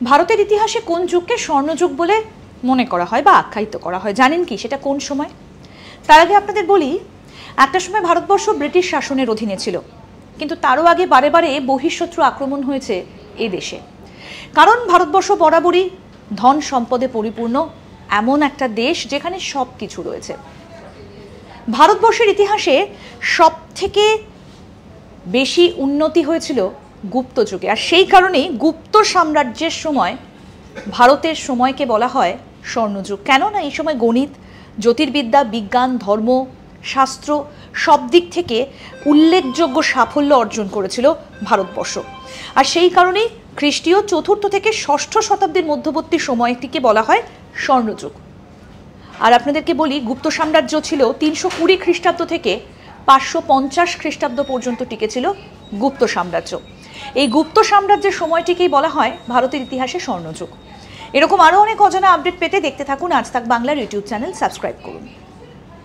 ভারতের ইতিহাসে কোন যুগকে স্বর্ণযুগ বলে মনে করা হয় বা আখ্যায়িত করা হয় জানেন কি? সেটা কোন সময়? তার আগে আপনাদের বলি, একটা সময় ভারতবর্ষ ব্রিটিশ শাসনের অধীনে ছিল, কিন্তু তারও আগে বারে বারে বহিঃশত্রু আক্রমণ হয়েছে এ দেশে। কারণ ভারতবর্ষ বরাবরই ধন সম্পদে পরিপূর্ণ এমন একটা দেশ যেখানে সব কিছু রয়েছে। ভারতবর্ষের ইতিহাসে সব থেকে বেশি উন্নতি হয়েছিল গুপ্ত যুগে, আর সেই কারণেই গুপ্ত সাম্রাজ্যের সময় ভারতের সময়কে বলা হয় স্বর্ণযুগ। কেন না এই সময় গণিত, জ্যোতির্বিদ্যা, বিজ্ঞান, ধর্ম, শাস্ত্র সব দিক থেকে উল্লেখযোগ্য সাফল্য অর্জন করেছিল ভারতবর্ষ। আর সেই কারণেই খ্রিস্টীয় 4র্থ থেকে 6ষ্ঠ শতাব্দীর মধ্যবর্তী সময়টিকে বলা হয় স্বর্ণযুগ। আর আপনাদেরকে বলি, গুপ্ত সাম্রাজ্য ছিল 320 খ্রিস্টাব্দ থেকে 550 খ্রিস্টাব্দ পর্যন্ত টিকেছিল গুপ্ত সাম্রাজ্য। এই গুপ্ত সাম্রাজ্যের সময়টিকেই বলা হয় ভারতের ইতিহাসে স্বর্ণযুগ। এরকম আরও অনেক অজানা আপডেট পেতে দেখতে থাকুন আজ তাক বাংলার ইউটিউব চ্যানেল, সাবস্ক্রাইব করুন।